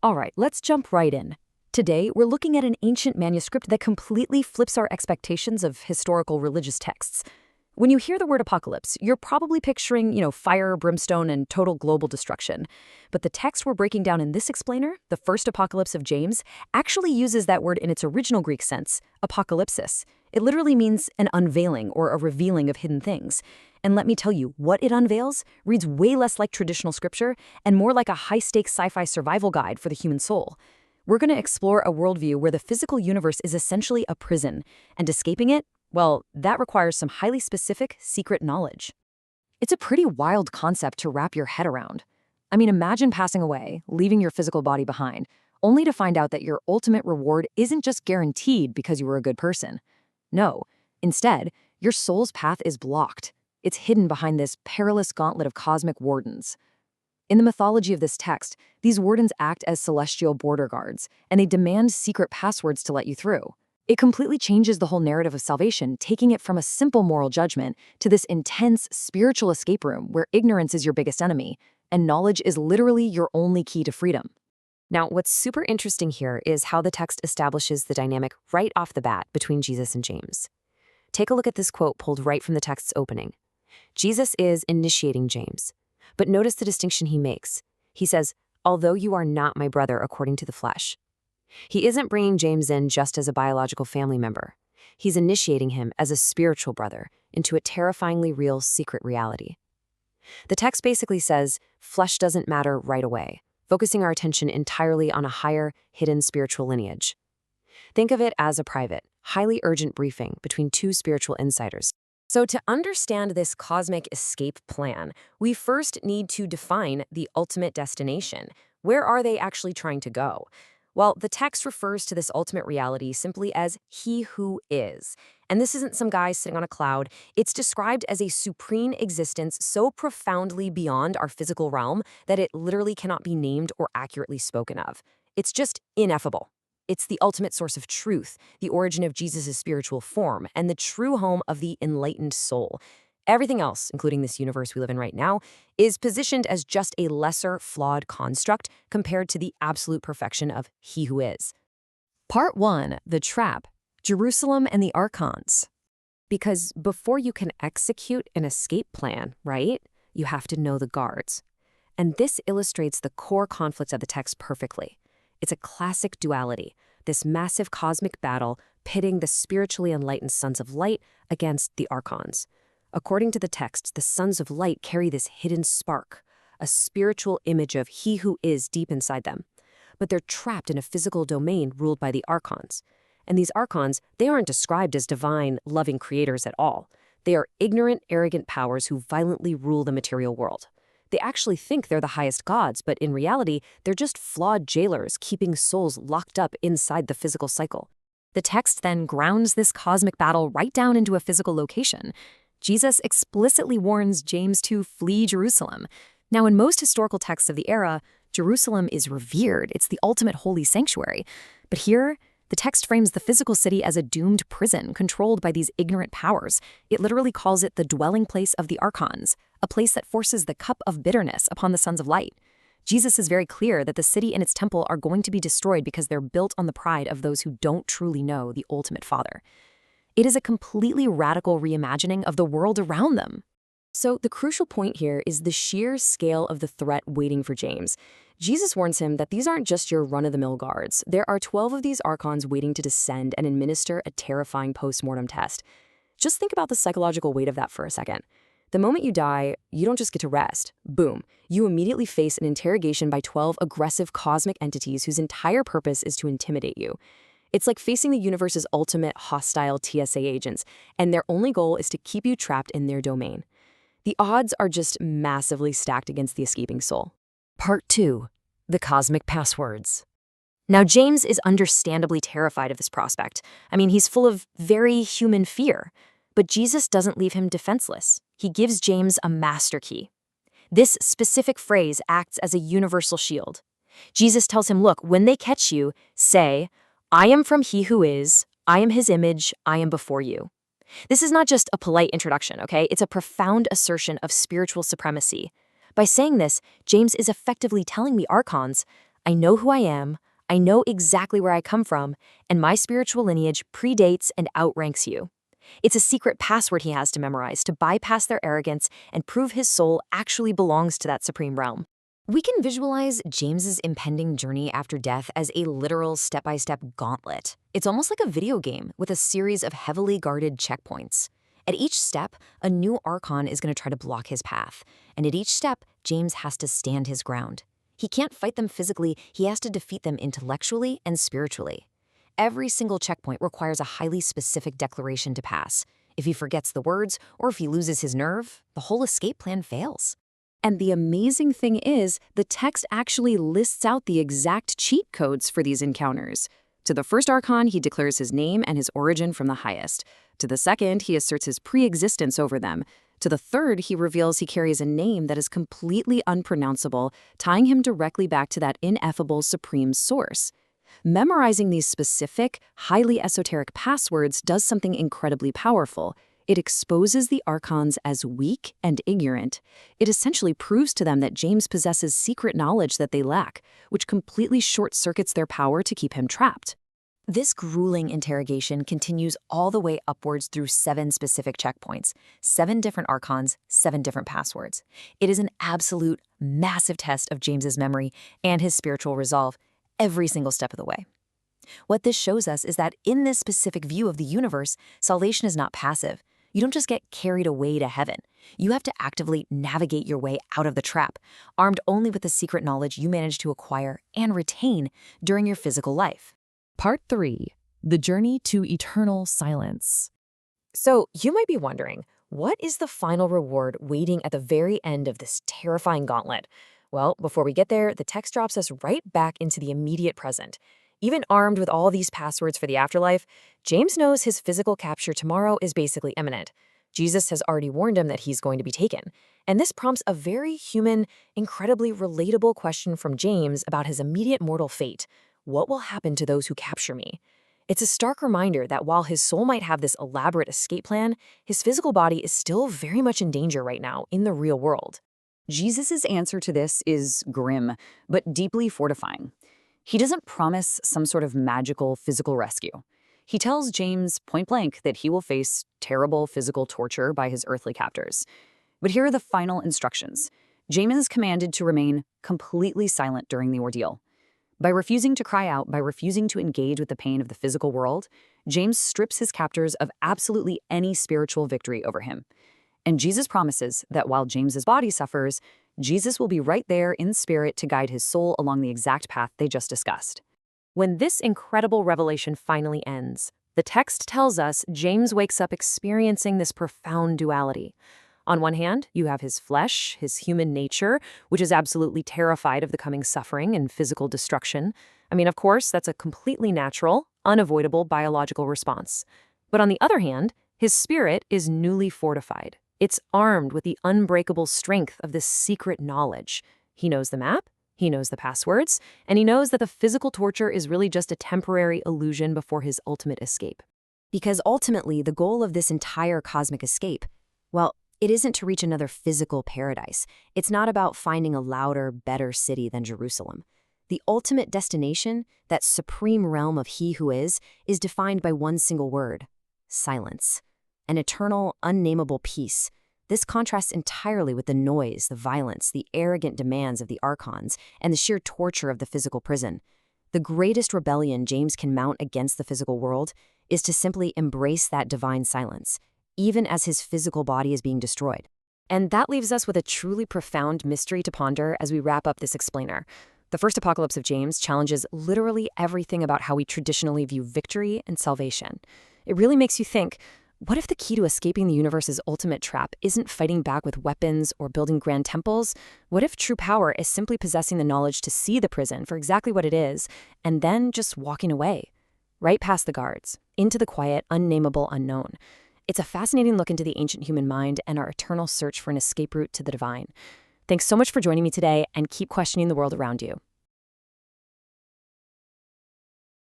All right, let's jump right in. Today, we're looking at an ancient manuscript that completely flips our expectations of historical religious texts. When you hear the word apocalypse, you're probably picturing, fire, brimstone, and total global destruction. But the text we're breaking down in this explainer, the first apocalypse of James, actually uses that word in its original Greek sense, apocalypsis. It literally means an unveiling or a revealing of hidden things. And let me tell you, what it unveils reads way less like traditional scripture and more like a high-stakes sci-fi survival guide for the human soul. We're going to explore a worldview where the physical universe is essentially a prison, and escaping it, well, that requires some highly specific, secret knowledge. It's a pretty wild concept to wrap your head around. I mean, imagine passing away, leaving your physical body behind, only to find out that your ultimate reward isn't just guaranteed because you were a good person. No, instead, your soul's path is blocked. It's hidden behind this perilous gauntlet of cosmic wardens. In the mythology of this text, these wardens act as celestial border guards, and they demand secret passwords to let you through. It completely changes the whole narrative of salvation, taking it from a simple moral judgment to this intense spiritual escape room where ignorance is your biggest enemy, and knowledge is literally your only key to freedom. Now, what's super interesting here is how the text establishes the dynamic right off the bat between Jesus and James. Take a look at this quote pulled right from the text's opening. Jesus is initiating James. But notice the distinction he makes. He says, "Although you are not my brother according to the flesh." He isn't bringing James in just as a biological family member. He's initiating him as a spiritual brother into a terrifyingly real secret reality. The text basically says, flesh doesn't matter right away, focusing our attention entirely on a higher, hidden spiritual lineage. Think of it as a private, highly urgent briefing between two spiritual insiders. So to understand this cosmic escape plan, we first need to define the ultimate destination. Where are they actually trying to go? Well, the text refers to this ultimate reality simply as He Who Is. And this isn't some guy sitting on a cloud. It's described as a supreme existence so profoundly beyond our physical realm that it literally cannot be named or accurately spoken of. It's just ineffable. It's the ultimate source of truth, the origin of Jesus' spiritual form, and the true home of the enlightened soul. Everything else, including this universe we live in right now, is positioned as just a lesser, flawed construct compared to the absolute perfection of He Who Is. Part 1, The Trap, Jerusalem and the Archons. Because before you can execute an escape plan, right, you have to know the guards. And this illustrates the core conflict of the text perfectly. It's a classic duality, this massive cosmic battle pitting the spiritually enlightened sons of light against the archons. According to the text, the sons of light carry this hidden spark, a spiritual image of He Who Is deep inside them. But they're trapped in a physical domain ruled by the archons. And these archons, they aren't described as divine, loving creators at all. They are ignorant, arrogant powers who violently rule the material world. They actually think they're the highest gods, but in reality, they're just flawed jailers keeping souls locked up inside the physical cycle. The text then grounds this cosmic battle right down into a physical location. Jesus explicitly warns James to flee Jerusalem. Now, in most historical texts of the era, Jerusalem is revered. It's the ultimate holy sanctuary. But here, the text frames the physical city as a doomed prison controlled by these ignorant powers. It literally calls it the dwelling place of the archons, a place that forces the cup of bitterness upon the sons of light. Jesus is very clear that the city and its temple are going to be destroyed because they're built on the pride of those who don't truly know the ultimate Father. It is a completely radical reimagining of the world around them. So the crucial point here is the sheer scale of the threat waiting for James. Jesus warns him that these aren't just your run-of-the-mill guards. There are 12 of these archons waiting to descend and administer a terrifying post-mortem test. Just think about the psychological weight of that for a second. The moment you die, you don't just get to rest. Boom. You immediately face an interrogation by 12 aggressive cosmic entities whose entire purpose is to intimidate you. It's like facing the universe's ultimate hostile TSA agents, and their only goal is to keep you trapped in their domain. The odds are just massively stacked against the escaping soul. Part 2, The Cosmic Passwords. Now, James is understandably terrified of this prospect. I mean, he's full of very human fear. But Jesus doesn't leave him defenseless. He gives James a master key. This specific phrase acts as a universal shield. Jesus tells him, look, when they catch you, say, "I am from He Who Is, I am His image, I am before you." This is not just a polite introduction, okay? It's a profound assertion of spiritual supremacy. By saying this, James is effectively telling the archons, I know who I am, I know exactly where I come from, and my spiritual lineage predates and outranks you. It's a secret password he has to memorize to bypass their arrogance and prove his soul actually belongs to that supreme realm. We can visualize James's impending journey after death as a literal step-by-step gauntlet. It's almost like a video game with a series of heavily guarded checkpoints. At each step, a new Archon is going to try to block his path, and at each step, James has to stand his ground. He can't fight them physically, he has to defeat them intellectually and spiritually. Every single checkpoint requires a highly specific declaration to pass. If he forgets the words, or if he loses his nerve, the whole escape plan fails. And the amazing thing is, the text actually lists out the exact cheat codes for these encounters. To the first Archon, he declares his name and his origin from the highest. To the second, he asserts his pre-existence over them. To the third, he reveals he carries a name that is completely unpronounceable, tying him directly back to that ineffable supreme source. Memorizing these specific, highly esoteric passwords does something incredibly powerful. It exposes the Archons as weak and ignorant. It essentially proves to them that James possesses secret knowledge that they lack, which completely short-circuits their power to keep him trapped. This grueling interrogation continues all the way upwards through 7 specific checkpoints, 7 different Archons, 7 different passwords. It is an absolute massive test of James's memory and his spiritual resolve every single step of the way. What this shows us is that in this specific view of the universe, salvation is not passive. You don't just get carried away to heaven. You have to actively navigate your way out of the trap, armed only with the secret knowledge you managed to acquire and retain during your physical life. Part 3. The Journey to Eternal Silence. So you might be wondering, what is the final reward waiting at the very end of this terrifying gauntlet? Well, before we get there, the text drops us right back into the immediate present. Even armed with all these passwords for the afterlife, James knows his physical capture tomorrow is basically imminent. Jesus has already warned him that he's going to be taken. And this prompts a very human, incredibly relatable question from James about his immediate mortal fate. What will happen to those who capture me? It's a stark reminder that while his soul might have this elaborate escape plan, his physical body is still very much in danger right now in the real world. Jesus' answer to this is grim, but deeply fortifying. He doesn't promise some sort of magical physical rescue. He tells James point blank that he will face terrible physical torture by his earthly captors. But here are the final instructions. James is commanded to remain completely silent during the ordeal. By refusing to cry out, by refusing to engage with the pain of the physical world, James strips his captors of absolutely any spiritual victory over him. And Jesus promises that while James's body suffers, Jesus will be right there in spirit to guide his soul along the exact path they just discussed. When this incredible revelation finally ends, the text tells us James wakes up experiencing this profound duality. On one hand, you have his flesh, his human nature, which is absolutely terrified of the coming suffering and physical destruction. I mean, of course, that's a completely natural, unavoidable biological response. But on the other hand, his spirit is newly fortified. It's armed with the unbreakable strength of this secret knowledge. He knows the map, he knows the passwords, and he knows that the physical torture is really just a temporary illusion before his ultimate escape. Because ultimately, the goal of this entire cosmic escape, well, it isn't to reach another physical paradise. It's not about finding a louder, better city than Jerusalem. The ultimate destination, that supreme realm of He who is defined by one single word: silence. An eternal, unnameable peace. This contrasts entirely with the noise, the violence, the arrogant demands of the Archons, and the sheer torture of the physical prison. The greatest rebellion James can mount against the physical world is to simply embrace that divine silence, even as his physical body is being destroyed. And that leaves us with a truly profound mystery to ponder as we wrap up this explainer. The first apocalypse of James challenges literally everything about how we traditionally view victory and salvation. It really makes you think, what if the key to escaping the universe's ultimate trap isn't fighting back with weapons or building grand temples? What if true power is simply possessing the knowledge to see the prison for exactly what it is, and then just walking away? Right past the guards, into the quiet, unnameable unknown. It's a fascinating look into the ancient human mind and our eternal search for an escape route to the divine. Thanks so much for joining me today, and keep questioning the world around you.